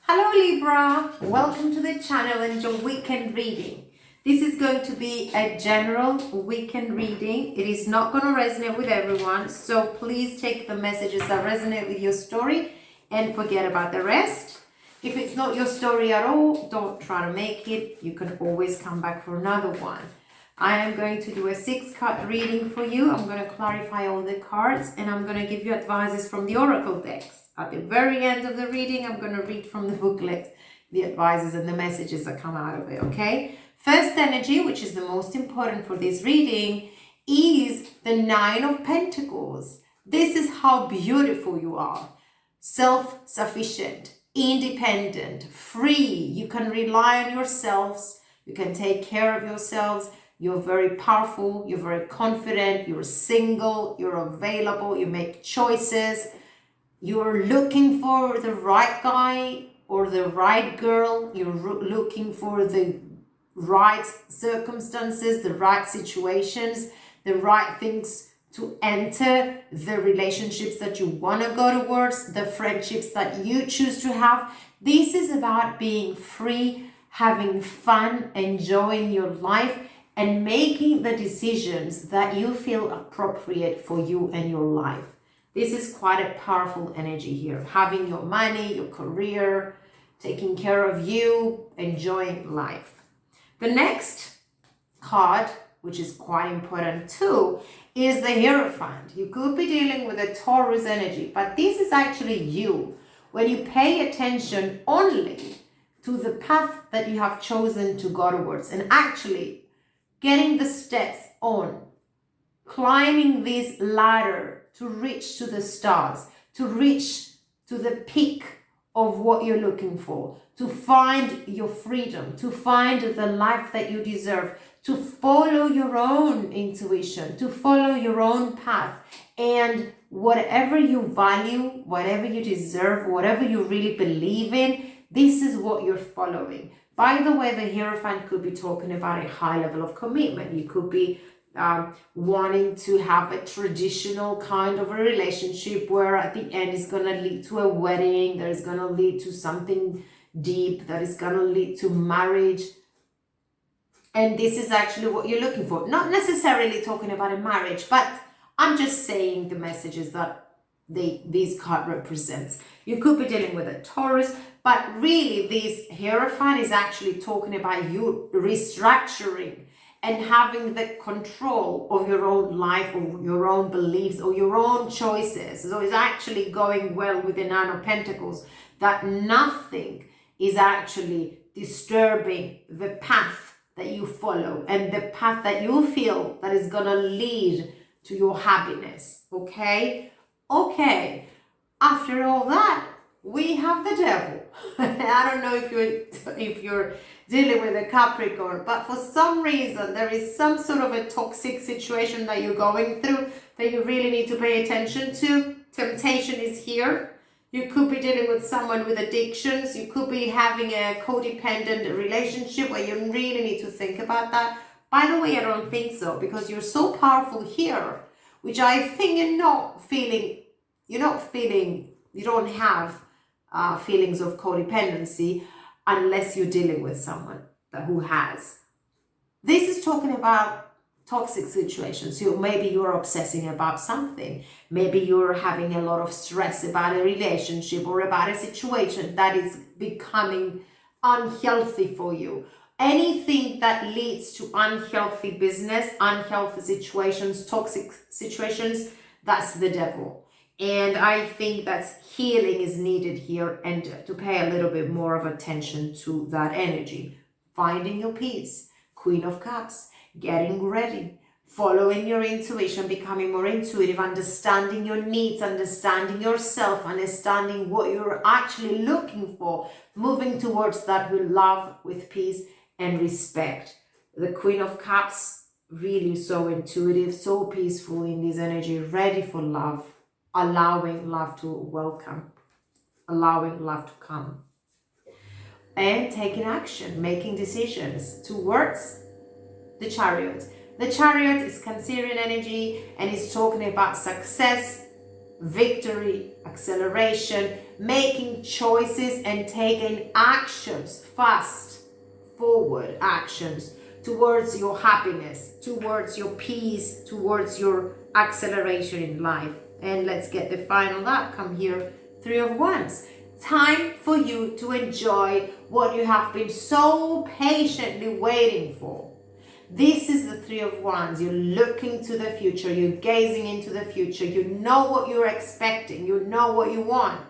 Hello Libra, welcome to the channel and your weekend reading. This is going to be a general weekend reading. It is not going to resonate with everyone, so please take the messages that resonate with your story and forget about the rest. If it's not your story at all, don't try to make it. You can always come back for another one. I am going to do a 6-card reading for you. I'm going to clarify all the cards and I'm going to give you advices from the Oracle decks. At the very end of the reading, I'm going to read from the booklet the advices and the messages that come out of it, okay? First energy, which is the most important for this reading, is the Nine of Pentacles. This is how beautiful you are. Self-sufficient, independent, free. You can rely on yourselves. You can take care of yourselves. You're very powerful. You're very confident. You're single. You're available. You make choices. You're looking for the right guy or the right girl. You're looking for the right circumstances, the right situations, the right things to enter, the relationships that you want to go towards, the friendships that you choose to have. This is about being free, having fun, enjoying your life, and making the decisions that you feel appropriate for you and your life. This is quite a powerful energy here. Having your money, your career, taking care of you, enjoying life. The next card, which is quite important too, is the Hierophant. You could be dealing with a Taurus energy, but this is actually you. When you pay attention only to the path that you have chosen to go towards and actually getting the steps on, climbing this ladder to reach to the stars, to reach to the peak of what you're looking for, to find your freedom, to find the life that you deserve, to follow your own intuition, to follow your own path. And whatever you value, whatever you deserve, whatever you really believe in, this is what you're following. By the way, the Hierophant could be talking about a high level of commitment. You could be wanting to have a traditional kind of a relationship where at the end is going to lead to a wedding, that is going to lead to something deep, that is going to lead to marriage. And this is actually what you're looking for. Not necessarily talking about a marriage, but I'm just saying the messages that this card represents. You could be dealing with a Taurus, but really this Hierophant is actually talking about you restructuring and having the control of your own life or your own beliefs or your own choices. So it's actually going well with the Nine of Pentacles, that nothing is actually disturbing the path that you follow and the path that you feel that is going to lead to your happiness. Okay? Okay. After all that, we have the devil. I don't know if you're dealing with a Capricorn, but for some reason there is some sort of a toxic situation that you're going through that you really need to pay attention to. Temptation is here. You could be dealing with someone with addictions. You could be having a codependent relationship where you really need to think about that. By the way, I don't think so, because you're so powerful here, which I think you don't have feelings of codependency unless you're dealing with someone who has. This is talking about toxic situations. So maybe you're obsessing about something. Maybe you're having a lot of stress about a relationship or about a situation that is becoming unhealthy for you. Anything that leads to unhealthy business, unhealthy situations, toxic situations, that's the devil. And I think that healing is needed here, and to pay a little bit more of attention to that energy. Finding your peace, Queen of Cups, getting ready, following your intuition, becoming more intuitive, understanding your needs, understanding yourself, understanding what you're actually looking for, moving towards that with love, with peace and respect. The Queen of Cups, really so intuitive, so peaceful in this energy, ready for love. Allowing love to welcome, allowing love to come, and taking action, making decisions towards the Chariot. The Chariot is Cancerian energy and is talking about success, victory, acceleration, making choices and taking actions, fast forward actions towards your happiness, towards your peace, towards your acceleration in life. And let's get the final outcome here. 3 of Wands. Time for you to enjoy what you have been so patiently waiting for. This is the 3 of Wands. You're looking to the future. You're gazing into the future. You know what you're expecting. You know what you want.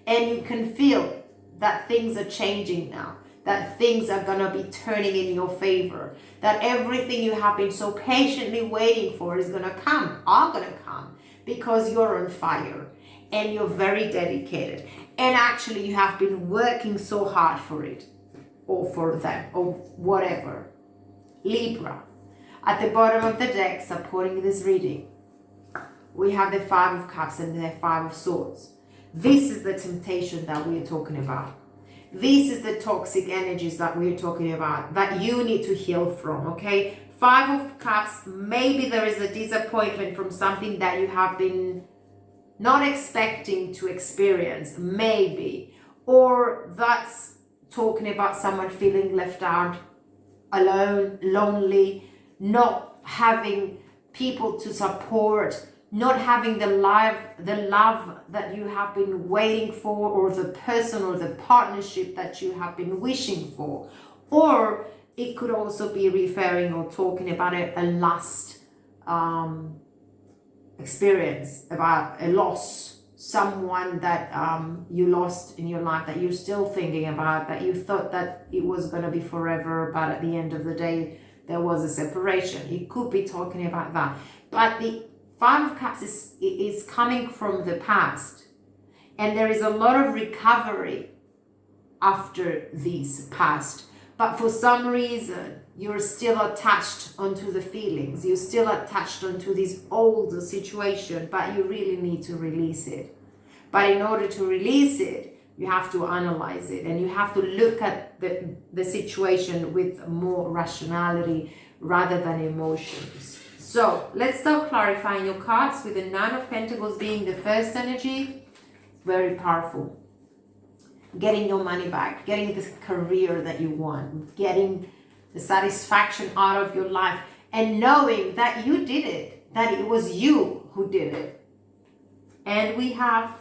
And you can feel that things are changing now. That things are going to be turning in your favor. That everything you have been so patiently waiting for is going to come. Are going to come. Because you're on fire. And you're very dedicated. And actually you have been working so hard for it. Or for them. Or whatever. Libra. At the bottom of the deck, supporting this reading, we have the 5 of Cups and the 5 of Swords. This is the temptation that we are talking about. This is the toxic energies that we're talking about, that you need to heal from, okay? 5 of Cups, maybe there is a disappointment from something that you have been not expecting to experience, maybe. Or that's talking about someone feeling left out, alone, lonely, not having people to support, not having the love that you have been waiting for, or the person or the partnership that you have been wishing for. Or it could also be referring or talking about a last experience, about a loss, someone that you lost in your life that you're still thinking about, that you thought that it was going to be forever, but at the end of the day there was a separation. It could be talking about that. But the 5 of Cups is coming from the past, and there is a lot of recovery after this past. But for some reason you're still attached onto the feelings, you're still attached onto this old situation, but you really need to release it. But in order to release it, you have to analyze it, and you have to look at the situation with more rationality rather than emotions. So let's start clarifying your cards, with the 9 of Pentacles being the first energy. Very powerful. Getting your money back, getting this career that you want, getting the satisfaction out of your life, and knowing that you did it, that it was you who did it. And we have,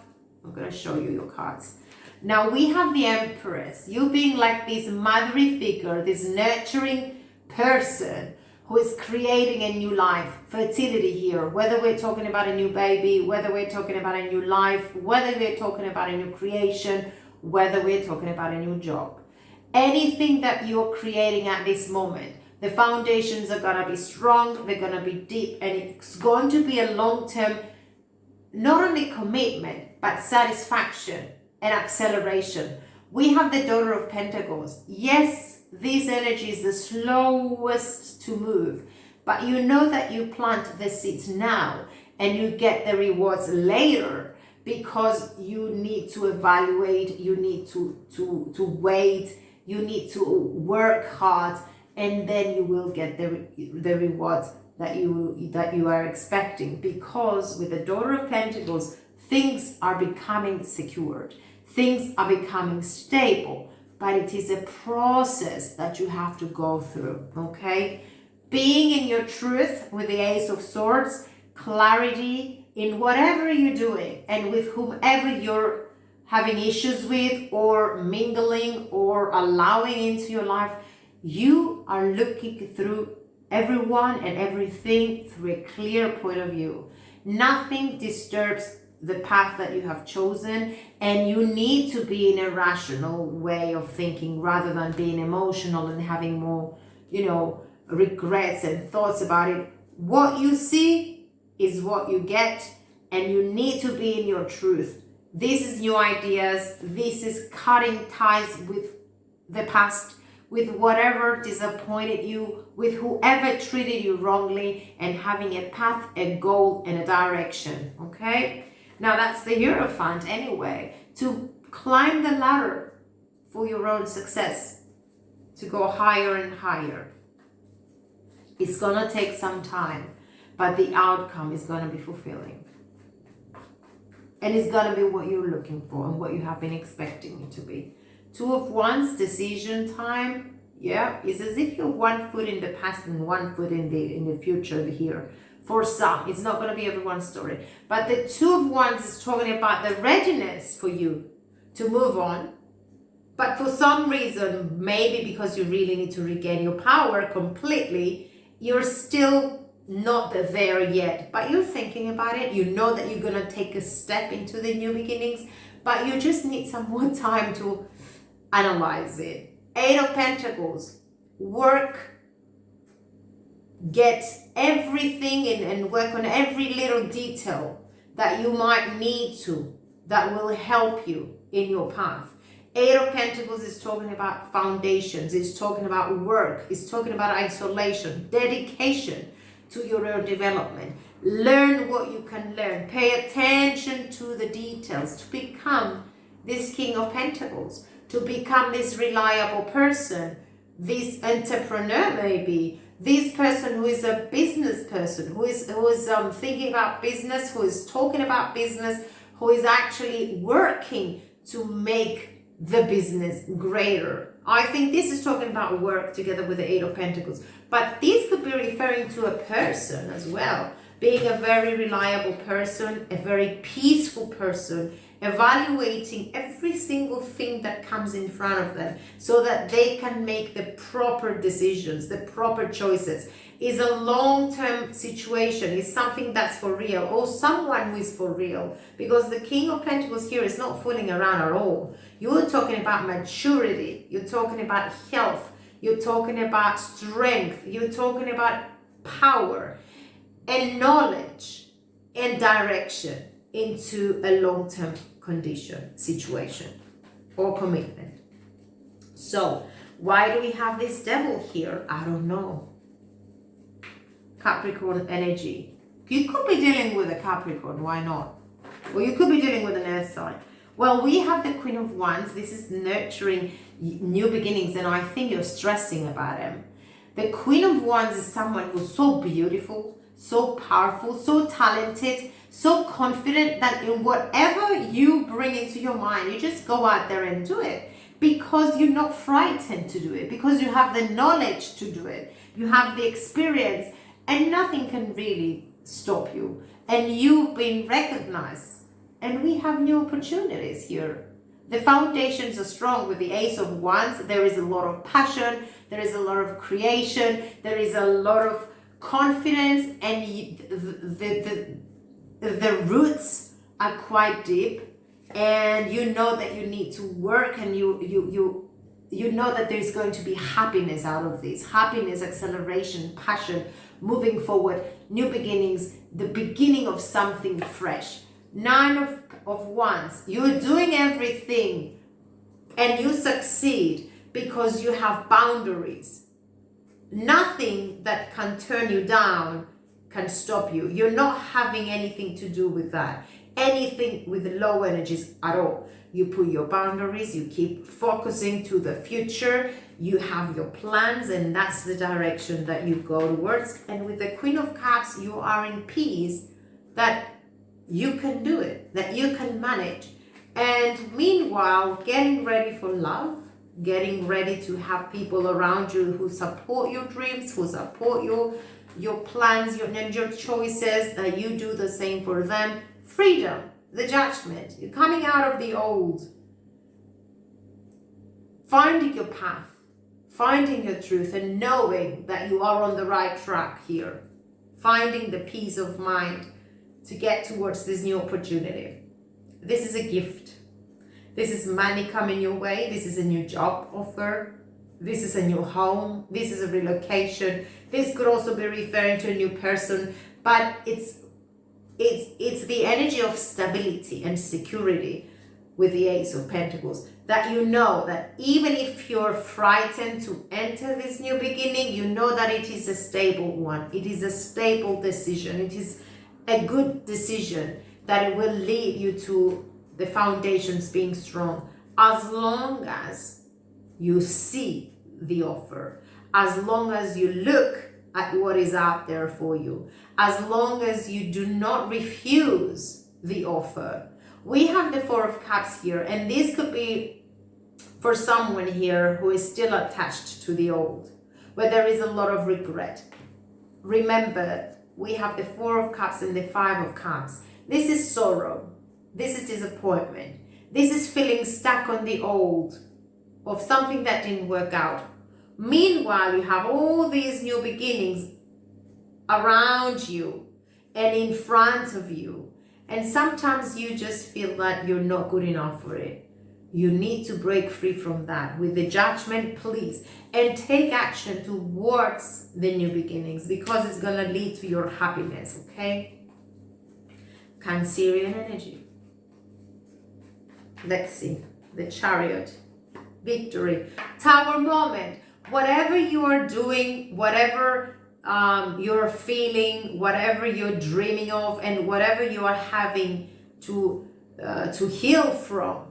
I'm going to show you your cards. Now we have the Empress, you being like this motherly figure, this nurturing person who is creating a new life, fertility here, whether we're talking about a new baby, whether we're talking about a new life, whether we're talking about a new creation, whether we're talking about a new job. Anything that you're creating at this moment, the foundations are going to be strong, they're going to be deep, and it's going to be a long-term, not only commitment, but satisfaction and acceleration. We have the Daughter of Pentacles. Yes, this energy is the slowest to move, but you know that you plant the seeds now and you get the rewards later, because you need to evaluate, you need to wait, you need to work hard, and then you will get the rewards that you are expecting. Because with the Daughter of Pentacles, things are becoming secured, things are becoming stable, but it is a process that you have to go through, okay? Being in your truth with the Ace of Swords, clarity in whatever you're doing and with whomever you're having issues with, or mingling or allowing into your life, you are looking through everyone and everything through a clear point of view. Nothing disturbs the path that you have chosen, and you need to be in a rational way of thinking rather than being emotional and having more, regrets and thoughts about it. What you see is what you get, and you need to be in your truth. This is new ideas. This is cutting ties with the past, with whatever disappointed you, with whoever treated you wrongly, and having a path, a goal, and a direction, okay? Now that's the Hierophant anyway, to climb the ladder for your own success, to go higher and higher. It's gonna take some time, but the outcome is gonna be fulfilling. And it's going to be what you're looking for and what you have been expecting it to be. Two of Wands, decision time. Yeah, it's as if you're 1 foot in the past and 1 foot in the future here. For some, it's not going to be everyone's story. But the Two of Wands is talking about the readiness for you to move on. But for some reason, maybe because you really need to regain your power completely, you're still not there yet. But you're thinking about it. You know that you're going to take a step into the new beginnings. But you just need some more time to analyze it. Eight of Pentacles. Work. Get everything in and work on every little detail that you might need to, that will help you in your path. Eight of Pentacles is talking about foundations. It's talking about work. It's talking about isolation, dedication to your development. Learn what you can learn. Pay attention to the details to become this King of Pentacles, to become this reliable person, this entrepreneur maybe, this person who is a business person, who is thinking about business, who is talking about business, who is actually working to make the business greater. I think this is talking about work together with the Eight of Pentacles. But this could be referring to a person as well. Being a very reliable person, a very peaceful person, evaluating every single thing that comes in front of them so that they can make the proper decisions, the proper choices. Is a long-term situation, is something that's for real, or someone who is for real, because the King of Pentacles here is not fooling around at all. You're talking about maturity, you're talking about health, you're talking about strength, you're talking about power and knowledge and direction into a long-term condition, situation, or commitment. So why do we have this Devil here? I don't know. Capricorn energy. You could be dealing with a Capricorn, why not? Or you could be dealing with an earth sign. Well, we have the Queen of Wands. This is nurturing new beginnings, and I think you're stressing about him. The Queen of Wands is someone who's so beautiful, so powerful, so talented, so confident that in whatever you bring into your mind, you just go out there and do it. Because you're not frightened to do it. Because you have the knowledge to do it. You have the experience. And nothing can really stop you. And you've been recognized. And we have new opportunities here. The foundations are strong with the Ace of Wands. There is a lot of passion. There is a lot of creation. There is a lot of confidence. And the roots are quite deep. And you know that you need to work, and you know that there's going to be happiness out of this. Happiness, acceleration, passion, moving forward, new beginnings, the beginning of something fresh. Nine of Wands, you're doing everything and you succeed because you have boundaries. Nothing that can turn you down can stop you. You're not having anything to do with that. Anything with low energies at all. You put your boundaries, you keep focusing to the future, you have your plans, and that's the direction that you go towards. And with the Queen of Cups, you are in peace that you can do it, that you can manage. And meanwhile, getting ready for love, getting ready to have people around you who support your dreams, who support your plans, your choices, that you do the same for them. Freedom, the Judgment, you're coming out of the old, finding your path, finding your truth, and knowing that you are on the right track here, finding the peace of mind to get towards this new opportunity. This is a gift. This is money coming your way. This is a new job offer. This is a new home. This is a relocation. This could also be referring to a new person, but it's the energy of stability and security with the Ace of Pentacles, that you know that even if you're frightened to enter this new beginning, you know that it is a stable one. It is a stable decision. It is a good decision, that it will lead you to the foundations being strong, as long as you see the offer, as long as you look at what is out there for you, as long as you do not refuse the offer, We have the Four of Cups here, and this could be for someone here who is still attached to the old, where there is a lot of regret. Remember, we have the Four of Cups and the Five of Cups. This is sorrow. This is disappointment. This is feeling stuck on the old, of something that didn't work out. Meanwhile, you have all these new beginnings around you and in front of you. And sometimes you just feel that you're not good enough for it. You need to break free from that with the Judgment, please, and take action towards the new beginnings, because it's going to lead to your happiness, okay? Cancerian energy. Let's see. The Chariot. Victory. Tower moment. Whatever you are doing, whatever you're feeling, whatever you're dreaming of, and whatever you are having to heal from,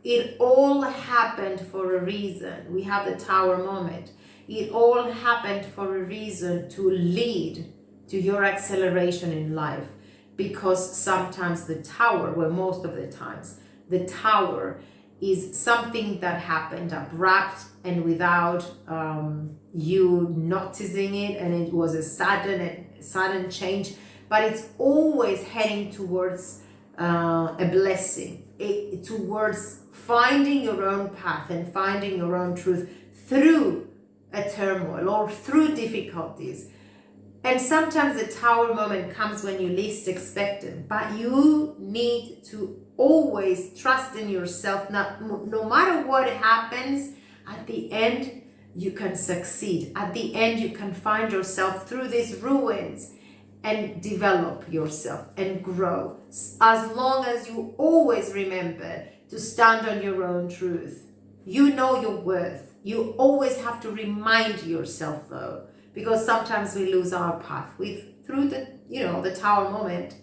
it all happened for a reason. We have the Tower moment. It all happened for a reason, to lead to your acceleration in life. Because sometimes the Tower, well, most of the times, the Tower is something that happened abrupt and without you noticing it, and it was a sudden change, but it's always heading towards a blessing, towards finding your own path and finding your own truth through a turmoil or through difficulties. And sometimes the Tower moment comes when you least expect it, but you need to always trust in yourself. No matter what happens, at the end you can succeed. At the end you can find yourself through these ruins and develop yourself and grow, as long as you always remember to stand on your own truth. You know your worth. You always have to remind yourself, though, because sometimes we lose our path through the Tower moment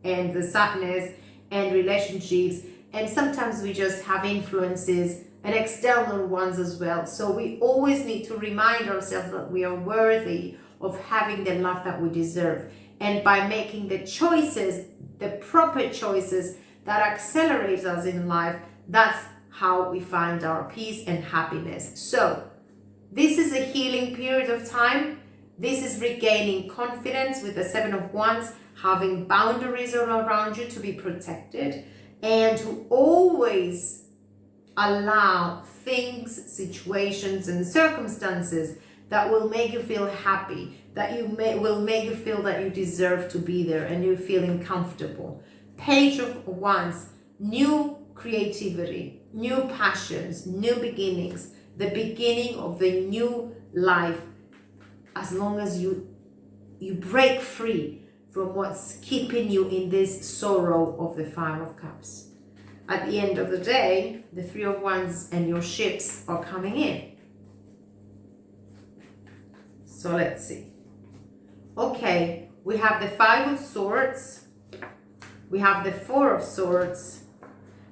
and the sadness and relationships, and sometimes we just have influences and external ones as well. So we always need to remind ourselves that we are worthy of having the love that we deserve, and by making the choices, the proper choices that accelerate us in life, that's how we find our peace and happiness. So this is a healing period of time. This is regaining confidence with the Seven of Wands, having boundaries all around you to be protected, and to always allow things, situations, and circumstances that will make you feel happy, that will make you feel that you deserve to be there and you're feeling comfortable. Page of Wands, new creativity, new passions, new beginnings, the beginning of the new life, as long as you break free from what's keeping you in this sorrow of the Five of Cups. At the end of the day, the Three of Wands and your ships are coming in. So let's see. Okay, we have the Five of Swords, we have the Four of Swords,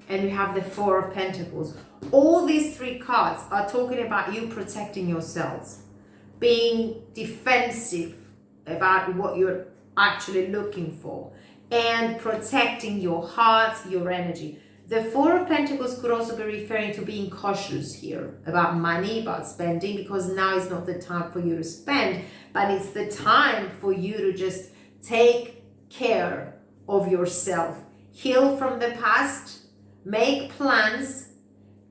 and we have the Four of Pentacles. All these three cards are talking about you protecting yourselves, being defensive about what you're actually looking for, and protecting your heart, your energy. The Four of Pentacles could also be referring to being cautious here about money, about spending, because now is not the time for you to spend, but it's the time for you to just take care of yourself, heal from the past, make plans,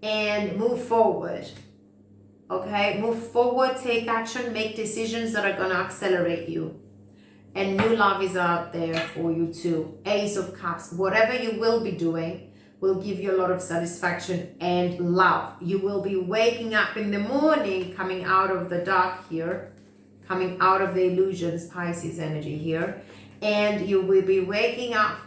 and move forward. Okay, move forward, take action, make decisions that are going to accelerate you. And new love is out there for you too. Ace of Cups. Whatever you will be doing will give you a lot of satisfaction and love. You will be waking up in the morning, coming out of the dark here, coming out of the illusions, Pisces energy here. And you will be waking up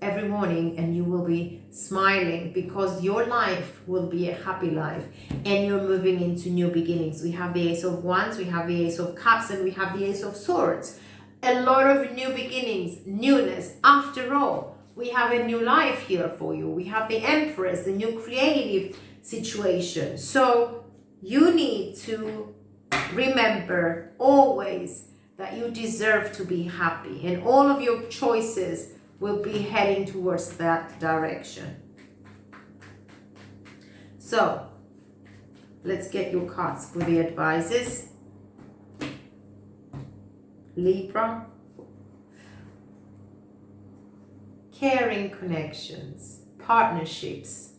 every morning and you will be smiling, because your life will be a happy life and you're moving into new beginnings. We have the Ace of Wands, we have the Ace of Cups, and we have the Ace of Swords. A lot of new beginnings, newness. After all, we have a new life here for you. We have the Empress, the new creative situation. So you need to remember always that you deserve to be happy, and all of your choices will be heading towards that direction. So let's get your cards for the advices. Libra. Caring connections, partnerships,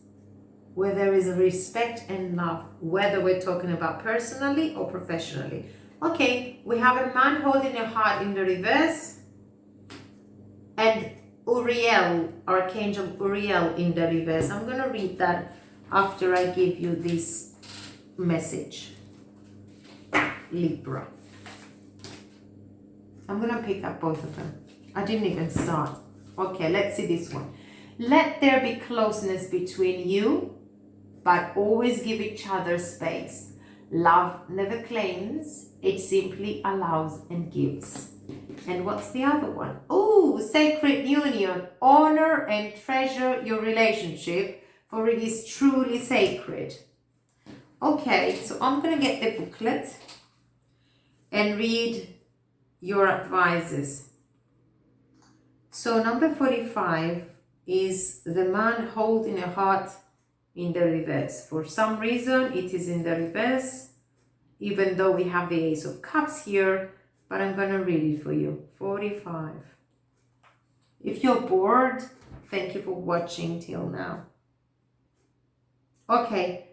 where there is respect and love, whether we're talking about personally or professionally. Okay, we have a man holding a heart in the reverse, and Uriel, Archangel Uriel in the reverse. I'm going to read that after I give you this message. Libra. I'm going to pick up both of them. I didn't even start. Okay, let's see this one. Let there be closeness between you, but always give each other space. Love never claims, it simply allows and gives. And what's the other one? Oh, sacred union. Honor and treasure your relationship, for it is truly sacred. Okay, so I'm going to get the booklet and read your advices. So number 45 is the man holding a heart in the reverse. For some reason, it is in the reverse, even though we have the Ace of Cups here, but I'm going to read it for you. 45. If you're bored, thank you for watching till now. Okay,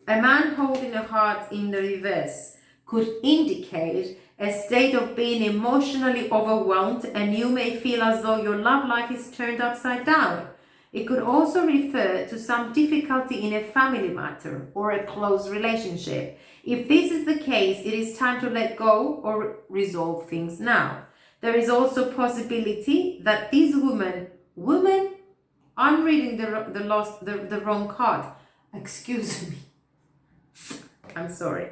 a man holding a heart in the reverse could indicate a state of being emotionally overwhelmed, and you may feel as though your love life is turned upside down. It could also refer to some difficulty in a family matter or a close relationship. If this is the case, it is time to let go or resolve things now. There is also possibility that these woman, I'm reading the wrong card. Excuse me. I'm sorry.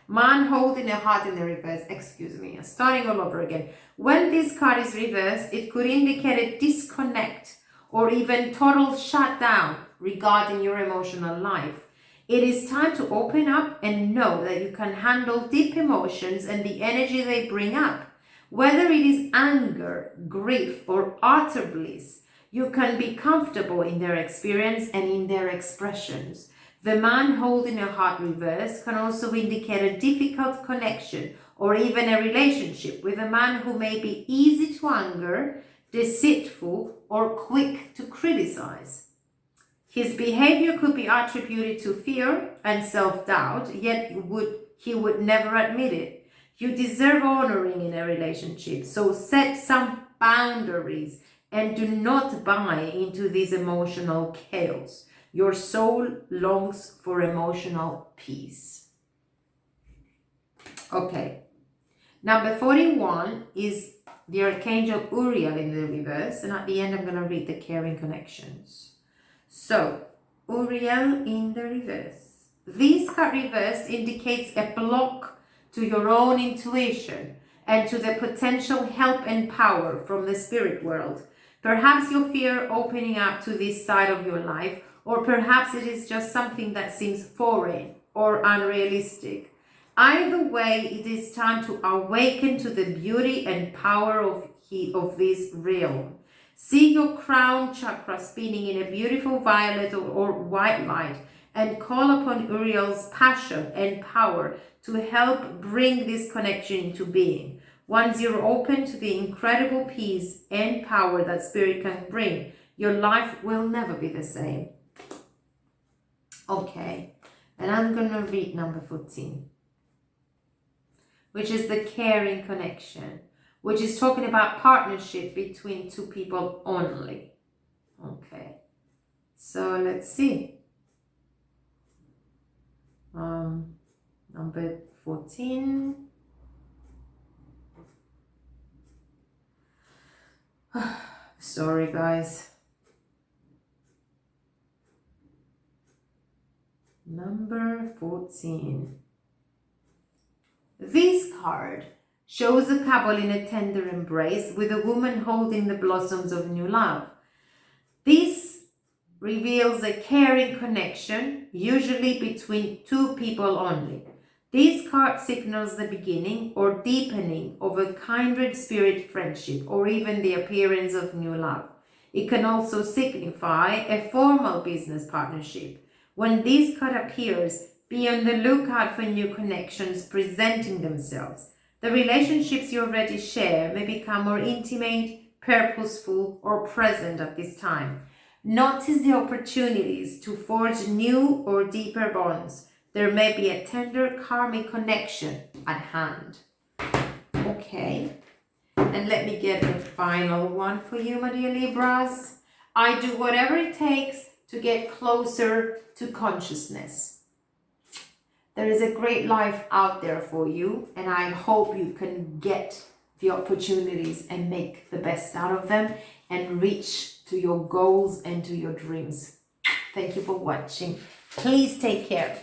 Man holding a heart in the reverse. Excuse me. Starting all over again. When this card is reversed, it could indicate a disconnect or even total shutdown regarding your emotional life. It is time to open up and know that you can handle deep emotions and the energy they bring up. Whether it is anger, grief, or utter bliss, you can be comfortable in their experience and in their expressions. The man holding a heart reverse can also indicate a difficult connection or even a relationship with a man who may be easy to anger, deceitful, or quick to criticize. His behavior could be attributed to fear and self-doubt, yet he would never admit it. You deserve honoring in a relationship, so set some boundaries and do not buy into this emotional chaos. Your soul longs for emotional peace. Okay. Number 41 is the Archangel Uriel in the reverse. And at the end, I'm going to read the caring connections. So, Uriel in the reverse. This card reverse indicates a block to your own intuition and to the potential help and power from the spirit world. Perhaps you fear opening up to this side of your life, or perhaps it is just something that seems foreign or unrealistic. Either way, it is time to awaken to the beauty and power of this realm. See your crown chakra spinning in a beautiful violet or white light and call upon Uriel's passion and power to help bring this connection into being. Once you're open to the incredible peace and power that spirit can bring, your life will never be the same. Okay, and I'm going to read number 14, which is the caring connection, which is talking about partnership between two people only. Okay, so let's see. Number 14. Sorry, guys. Number 14. This card shows a couple in a tender embrace with a woman holding the blossoms of new love. This reveals a caring connection, usually between two people only. This card signals the beginning or deepening of a kindred spirit friendship or even the appearance of new love. It can also signify a formal business partnership. When this card appears, be on the lookout for new connections presenting themselves. The relationships you already share may become more intimate, purposeful, or present at this time. Notice the opportunities to forge new or deeper bonds. There may be a tender karmic connection at hand. Okay, and let me get the final one for you, my dear Libras. I do whatever it takes to get closer to consciousness. There is a great life out there for you, and I hope you can get the opportunities and make the best out of them and reach to your goals and to your dreams. Thank you for watching. Please take care.